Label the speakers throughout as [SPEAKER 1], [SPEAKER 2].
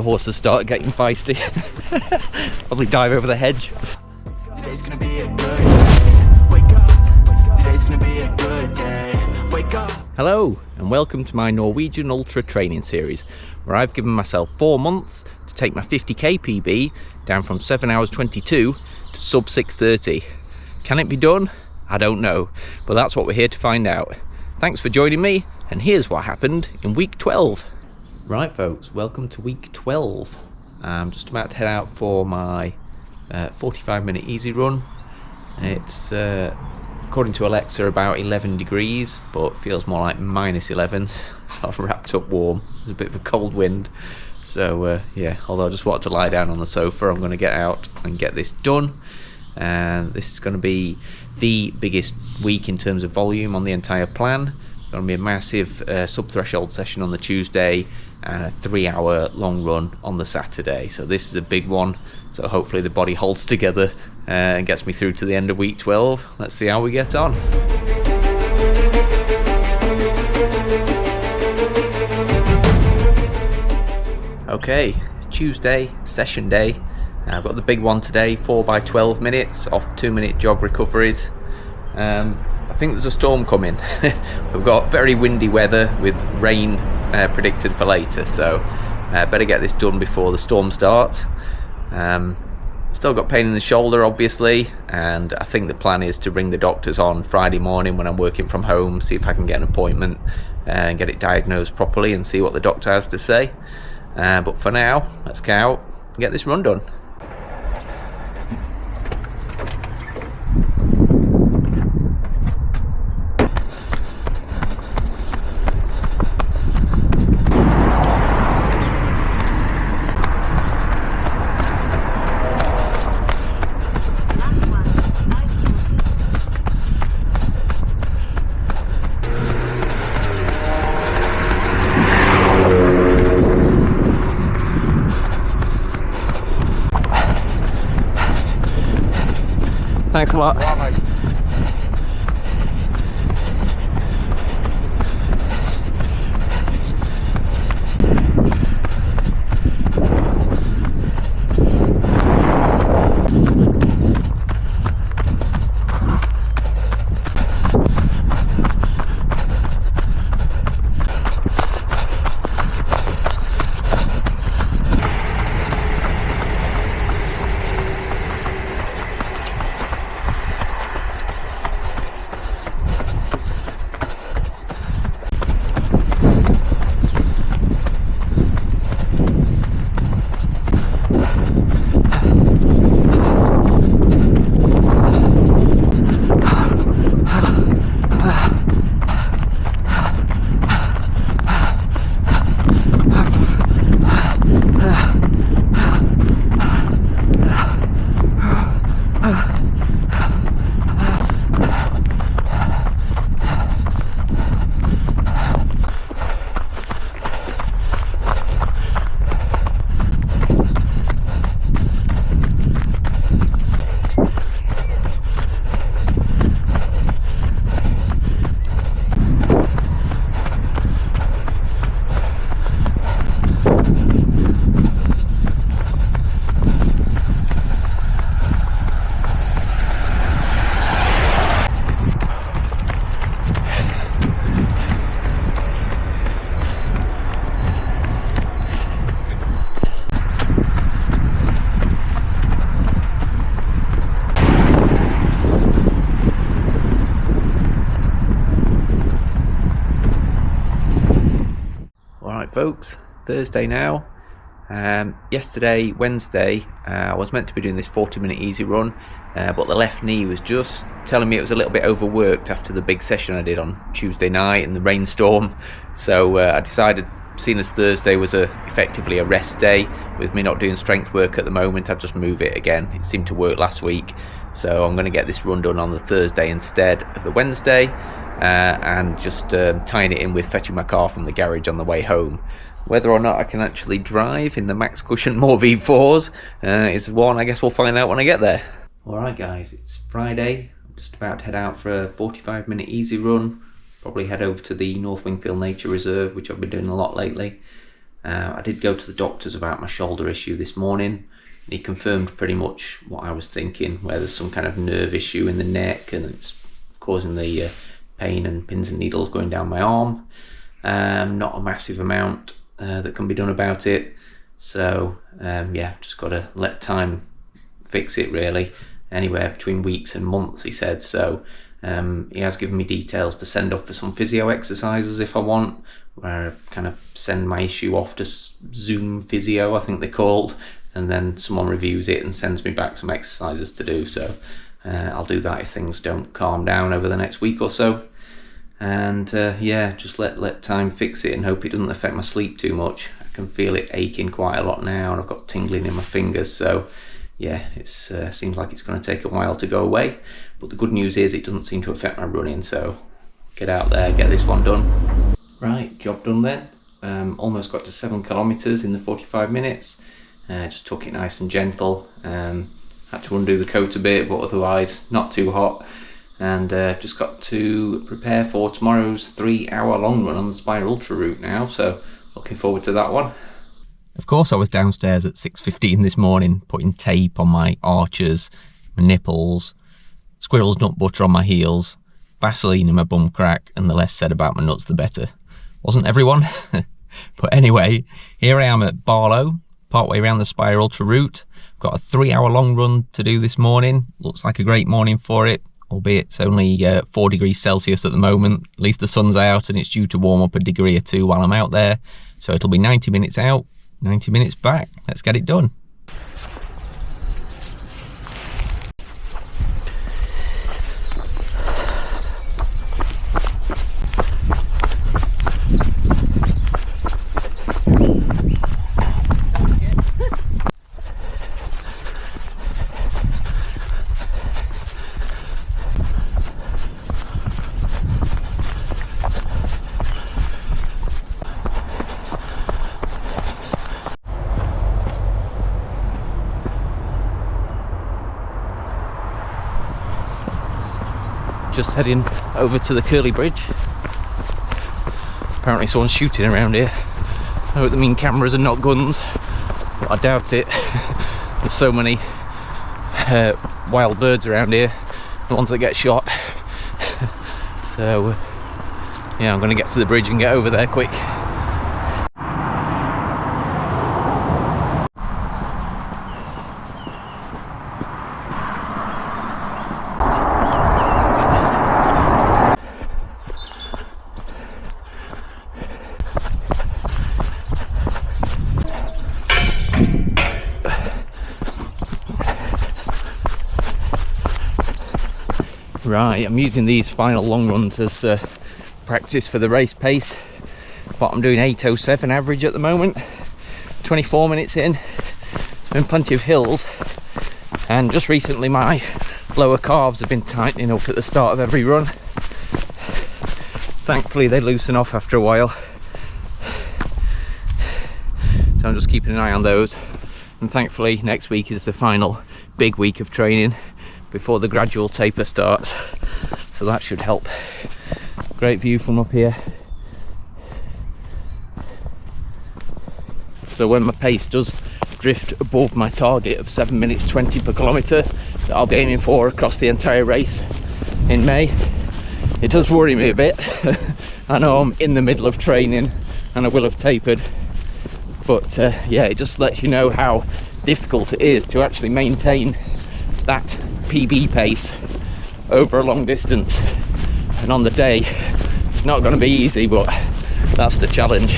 [SPEAKER 1] The horses start getting feisty. Probably dive over the hedge.
[SPEAKER 2] Today's gonna be a good day. Wake up. Today's gonna be a good day. Wake up.
[SPEAKER 1] Hello and welcome to my Norwegian Ultra training series, where I've given myself 4 months to take my 50k PB down from 7 hours 22 to sub 6:30. Can it be done? I don't know, but that's what we're here to find out. Thanks for joining me, and here's what happened in week 12. Right folks, welcome to week 12. I'm just about to head out for my 45-minute easy run. It's according to Alexa about 11 degrees, but feels more like -11, so I've wrapped up warm. There's a bit of a cold wind, so yeah, although I just wanted to lie down on the sofa, I'm going to get out and get this done. And this is going to be the biggest week in terms of volume on the entire plan. Going to be a massive sub-threshold session on the Tuesday and a 3-hour long run on the Saturday. So this is a big one. So hopefully the body holds together and gets me through to the end of week 12. Let's see how we get on. Okay, it's Tuesday, session day. I've got the big one today, 4 by 12 minutes off 2-minute jog recoveries. I think there's a storm coming. We've got very windy weather with rain predicted for later, so better get this done before the storm starts. Still got pain in the shoulder obviously, and I think the plan is to ring the doctors on Friday morning when I'm working from home, see if I can get an appointment and get it diagnosed properly and see what the doctor has to say. But for now, let's go out and get this run done. Thanks a lot. Folks, Thursday now. Yesterday, Wednesday, I was meant to be doing this 40-minute easy run, but the left knee was just telling me it was a little bit overworked after the big session I did on Tuesday night in the rainstorm. So I decided, seeing as Thursday was effectively a rest day, with me not doing strength work at the moment, I'd just move it again. It seemed to work last week, so I'm going to get this run done on the Thursday instead of the Wednesday. And just tying it in with fetching my car from the garage on the way home. Whether or not I can actually drive in the Max Cushion More V4s is one I guess we'll find out when I get there. Alright guys, it's Friday. I'm just about to head out for a 45-minute easy run. Probably head over to the North Wingfield Nature Reserve, which I've been doing a lot lately. I did go to the doctors about my shoulder issue this morning, and he confirmed pretty much what I was thinking, where there's some kind of nerve issue in the neck and it's causing the pain and pins and needles going down my arm. Not a massive amount that can be done about it, so yeah, just got to let time fix it really. Anywhere between weeks and months, he said. So he has given me details to send off for some physio exercises if I want, where I kind of send my issue off to Zoom physio, I think they're called, and then someone reviews it and sends me back some exercises to do. So I'll do that if things don't calm down over the next week or so. And yeah, just let time fix it and hope it doesn't affect my sleep too much. I can feel it aching quite a lot now, and I've got tingling in my fingers, so yeah, it seems like it's going to take a while to go away. But the good news is it doesn't seem to affect my running, so get out there, get this one done. Right, job done then. Almost got to 7 kilometers in the 45 minutes. Just took it nice and gentle. Had to undo the coat a bit, but otherwise not too hot. And just got to prepare for tomorrow's 3-hour long run on the Spire Ultra route now, so looking forward to that one. Of course I was downstairs at 6:15 this morning, putting tape on my arches, my nipples, squirrel's nut butter on my heels, Vaseline in my bum crack, and the less said about my nuts the better. Wasn't everyone? But anyway, here I am at Barlow, partway around the Spire Ultra route. I've got a 3-hour long run to do this morning. Looks like a great morning for it, albeit it's only 4 degrees Celsius at the moment. At least the sun's out and it's due to warm up a degree or two while I'm out there. So it'll be 90 minutes out, 90 minutes back. Let's get it done. Just heading over to the Curly Bridge. Apparently someone's shooting around here. I hope they mean cameras and not guns, but I doubt it. There's so many wild birds around here, the ones that get shot. So yeah, I'm gonna get to the bridge and get over there quick. Right, I'm using these final long runs as practice for the race pace, but I'm doing 8:07 average at the moment, 24 minutes in. There's been plenty of hills, and just recently my lower calves have been tightening up at the start of every run. Thankfully they loosen off after a while, so I'm just keeping an eye on those, and thankfully next week is the final big week of training before the gradual taper starts, so that should help. Great view from up here. So when my pace does drift above my target of 7 minutes 20 per kilometre that I'll be aiming for across the entire race in May, it does worry me a bit. I know I'm in the middle of training and I will have tapered, but yeah, it just lets you know how difficult it is to actually maintain that PB pace over a long distance, and on the day it's not going to be easy, but that's the challenge.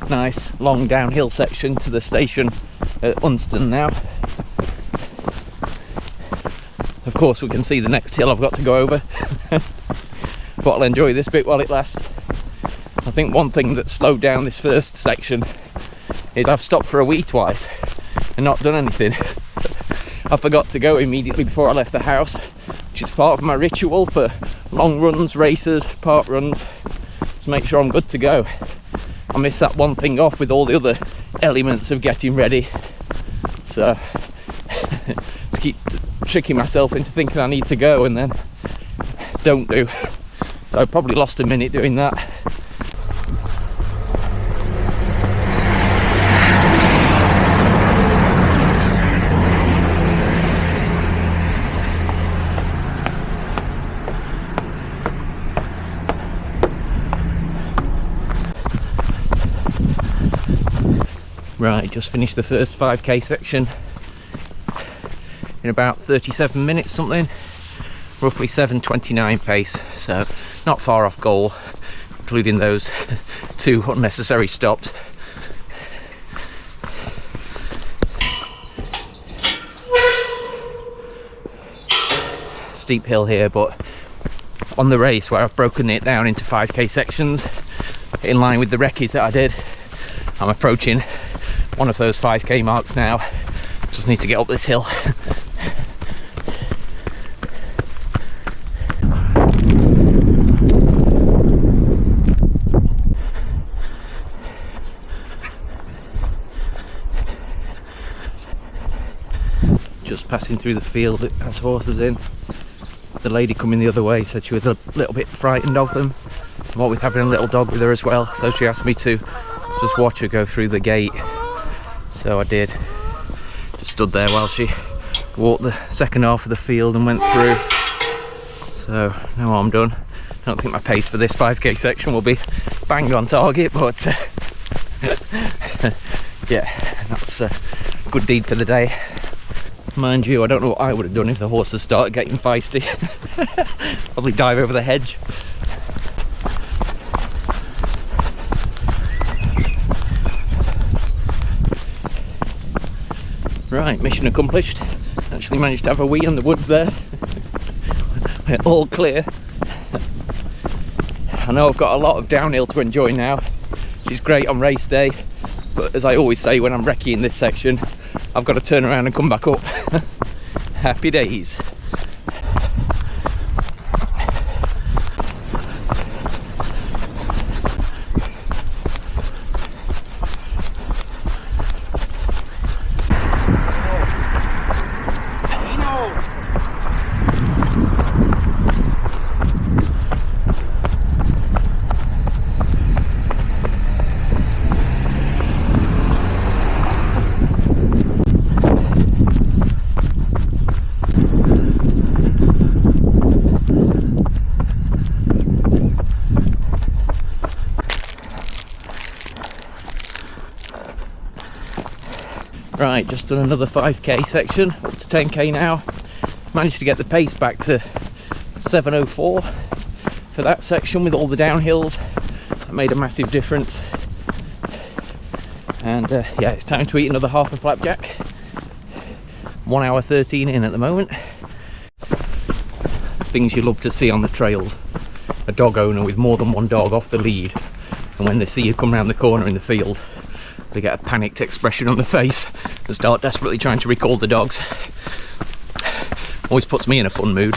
[SPEAKER 1] Nice long downhill section to the station at Unston now. Of course we can see the next hill I've got to go over, but I'll enjoy this bit while it lasts. I think one thing that slowed down this first section is I've stopped for a wee twice and not done anything. I forgot to go immediately before I left the house, which is part of my ritual for long runs, races, park runs, to make sure I'm good to go. I missed that one thing off with all the other elements of getting ready, so just keep tricking myself into thinking I need to go and then don't do. So I probably lost a minute doing that. Right, just finished the first 5k section in about 37 minutes something, roughly 7:29 pace, so not far off goal, including those 2 unnecessary stops. Steep hill here, but on the race where I've broken it down into 5k sections in line with the recce's that I did, I'm approaching one of those 5k marks now. Just need to get up this hill. Just passing through the field that has horses in. The lady coming the other way said she was a little bit frightened of them, what with having a little dog with her as well, so she asked me to just watch her go through the gate, so I did. Just stood there while she walked the second half of the field and went through. So now I'm done. I don't think my pace for this 5k section will be bang on target, but yeah, that's a good deed for the day. Mind you, I don't know what I would have done if the horses started getting feisty. Probably dive over the hedge. Right, mission accomplished. Actually managed to have a wee in the woods there. We're all clear. I know I've got a lot of downhill to enjoy now, which is great on race day, but as I always say when I'm recce in this section, I've got to turn around and come back up. Happy days. Right, just done another 5k section, up to 10k now. Managed to get the pace back to 7:04 for that section with all the downhills. That made a massive difference. And yeah, it's time to eat another half a flapjack. 1 hour 13 in at the moment. Things you love to see on the trails. A dog owner with more than one dog off the lead, and when they see you come round the corner in the field, they get a panicked expression on the face and start desperately trying to recall the dogs. Always puts me in a fun mood.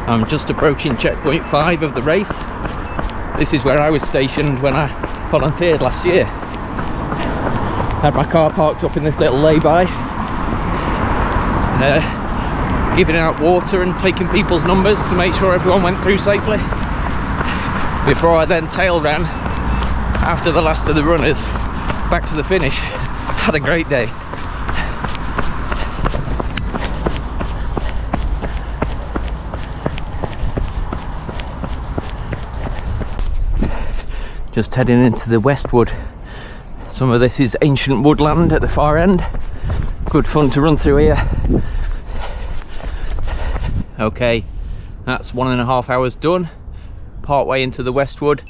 [SPEAKER 1] I'm just approaching checkpoint 5 of the race. This is where I was stationed when I volunteered last year. Had my car parked up in this little lay-by, giving out water and taking people's numbers to make sure everyone went through safely, before I then tail ran after the last of the runners back to the finish. Had a great day. Just heading into the Westwood. Some of this is ancient woodland at the far end. Good fun to run through here. Okay, that's 1.5 hours done. Part way into the Westwood.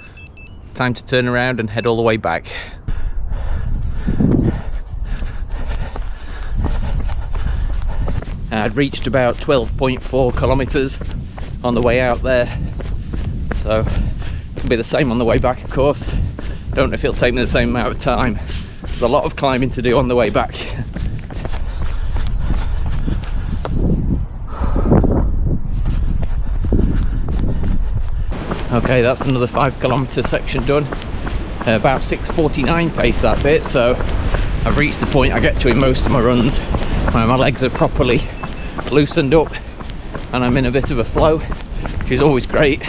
[SPEAKER 1] Time to turn around and head all the way back. I'd reached about 12.4 kilometers on the way out there, so it'll be the same on the way back, of course. Don't know if it'll take me the same amount of time. There's a lot of climbing to do on the way back. Okay, that's another 5 kilometer section done. About 6:49 pace that bit, so I've reached the point I get to in most of my runs where my legs are properly loosened up and I'm in a bit of a flow, which is always great.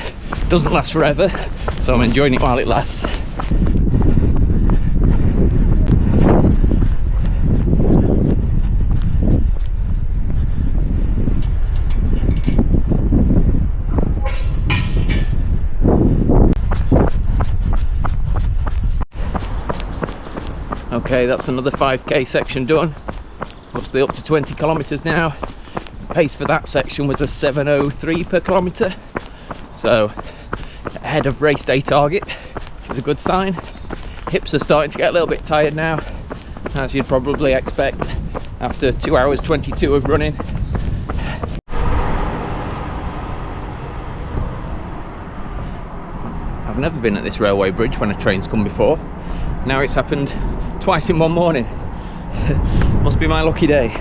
[SPEAKER 1] Doesn't last forever, so I'm enjoying it while it lasts. Okay, that's another 5k section done. Obviously up to 20 kilometers now. Pace for that section was a 7:03 per kilometer, so ahead of race day target, which is a good sign. Hips are starting to get a little bit tired now, as you'd probably expect after 2 hours 22 of running. I've never been at this railway bridge when a train's come before. Now it's happened twice in one morning. Must be my lucky day.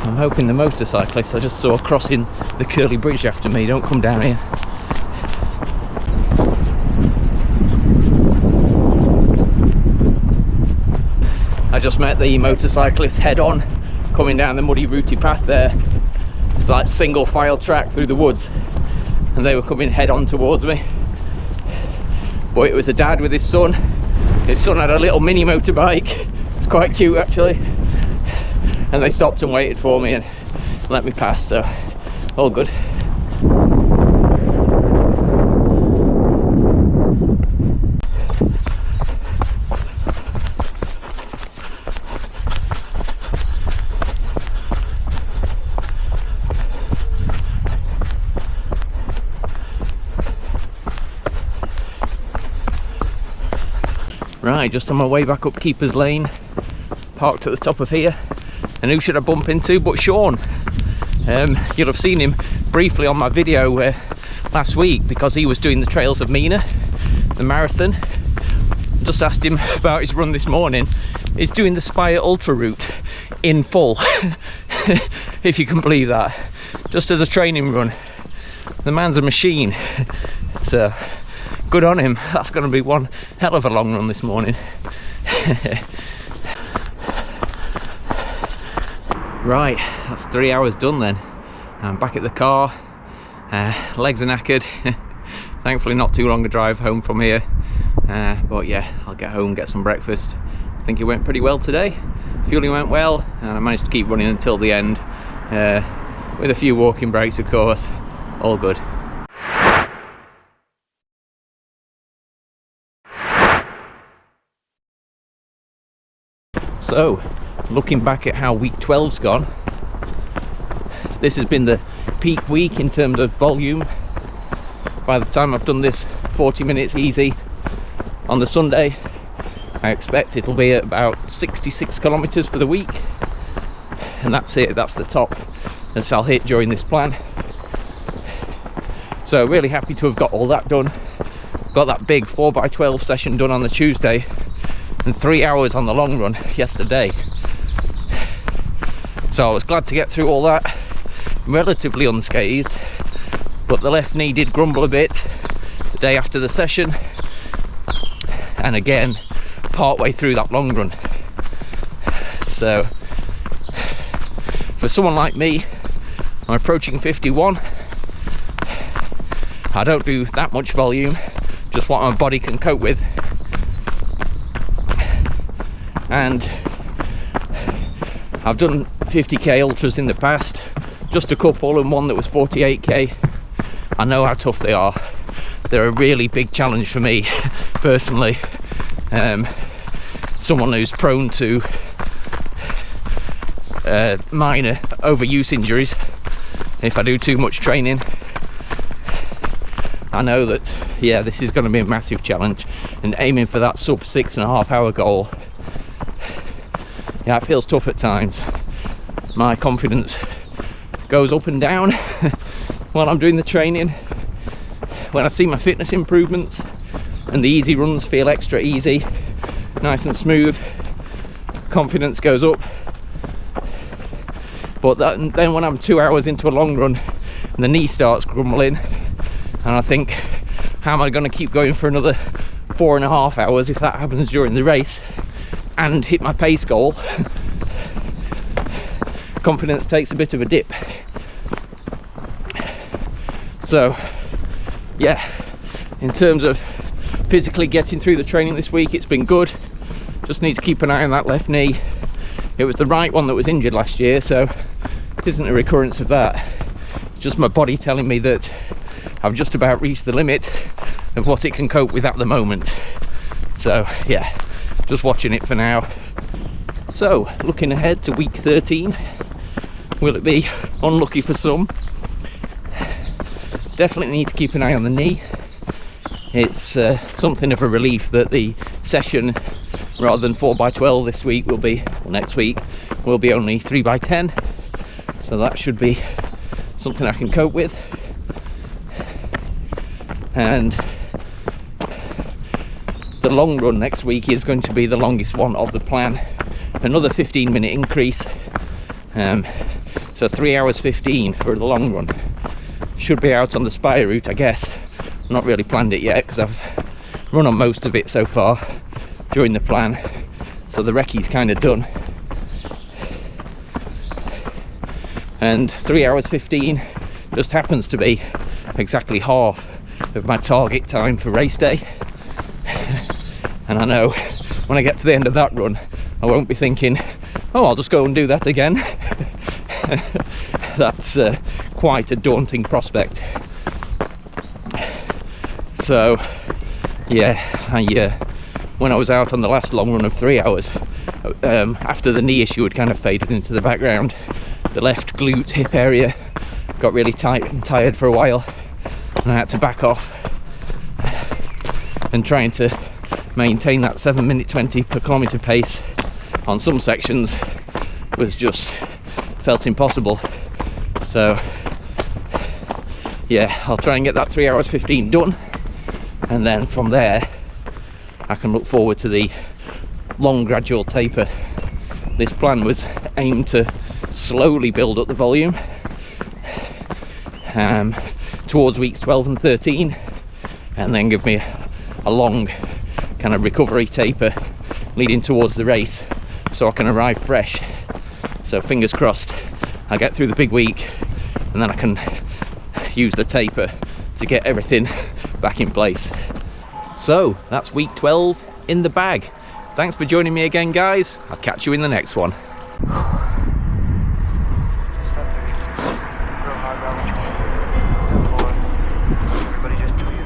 [SPEAKER 1] I'm hoping the motorcyclists I just saw crossing the curly bridge after me don't come down here. I just met the motorcyclists head on coming down the muddy rooty path there. It's like single file track through the woods, and they were coming head on towards me. But it was a dad with his son. His son had a little mini motorbike. It's quite cute actually. And they stopped and waited for me and let me pass, so all good. Right, just on my way back up Keeper's Lane, parked at the top of here. And who should I bump into but Sean? You'll have seen him briefly on my video last week, because he was doing the Trails of Mina, the marathon. Just asked him about his run this morning. He's doing the Spire Ultra route in full, if you can believe that, just as a training run. The man's a machine, so good on him. That's going to be one hell of a long run this morning. Right, that's 3 hours done then. I'm back at the car, legs are knackered. Thankfully not too long a drive home from here, but yeah, I'll get home, get some breakfast. I think it went pretty well today. Fueling went well, and I managed to keep running until the end, with a few walking breaks of course. All good. So, looking back at how week 12's gone, this has been the peak week in terms of volume. By the time I've done this 40 minutes easy on the Sunday, I expect it'll be at about 66 kilometers for the week, and that's it. That's the top that I'll hit during this plan. So really happy to have got all that done. Got that big 4x12 session done on the Tuesday, and 3 hours on the long run yesterday. So I was glad to get through all that relatively unscathed, but the left knee did grumble a bit the day after the session, and again part way through that long run. So for someone like me, I'm approaching 51. I don't do that much volume, just what my body can cope with. And I've done 50k ultras in the past, just a couple, and one that was 48k. I know how tough they are. They're a really big challenge for me personally. Someone who's prone to minor overuse injuries if I do too much training. I know that, yeah, this is going to be a massive challenge, and aiming for that sub 6.5 hour goal, yeah, it feels tough at times. My confidence goes up and down while I'm doing the training. When I see my fitness improvements and the easy runs feel extra easy, nice and smooth, confidence goes up. But then when I'm 2 hours into a long run and the knee starts grumbling, and I think, how am I going to keep going for another 4.5 hours if that happens during the race and hit my pace goal? confidence takes a bit of a dip. So yeah, in terms of physically getting through the training this week, it's been good. Just need to keep an eye on that left knee. It was the right one that was injured last year, so it isn't a recurrence of that. It's just my body telling me that I've just about reached the limit of what it can cope with at the moment. So yeah, just watching it for now. So looking ahead to week 13, will it be unlucky for some? Definitely need to keep an eye on the knee. It's something of a relief that the session, rather than 4x12 this week, will be, or next week, will be only 3x10. So that should be something I can cope with. And the long run next week is going to be the longest one of the plan. Another 15-minute increase. So 3 hours 15 for the long run. Should be out on the Spire route, I guess. Not really planned it yet because I've run on most of it so far during the plan, so the recce's kind of done. And 3 hours 15 just happens to be exactly half of my target time for race day. And I know when I get to the end of that run, I won't be thinking, oh, I'll just go and do that again. That's quite a daunting prospect. So yeah, when I was out on the last long run of 3 hours, after the knee issue had kind of faded into the background, the left glute hip area got really tight and tired for a while, and I had to back off. And trying to maintain that 7:20 per kilometre pace on some sections was just felt impossible. So yeah, I'll try and get that 3 hours 15 done, and then from there I can look forward to the long gradual taper. This plan was aimed to slowly build up the volume towards weeks 12 and 13, and then give me a long kind of recovery taper leading towards the race, so I can arrive fresh. So fingers crossed I'll get through the big week, and then I can use the taper to get everything back in place. So that's week 12 in the bag. Thanks for joining me again, guys. I'll catch you in the next one.
[SPEAKER 3] Everybody just do your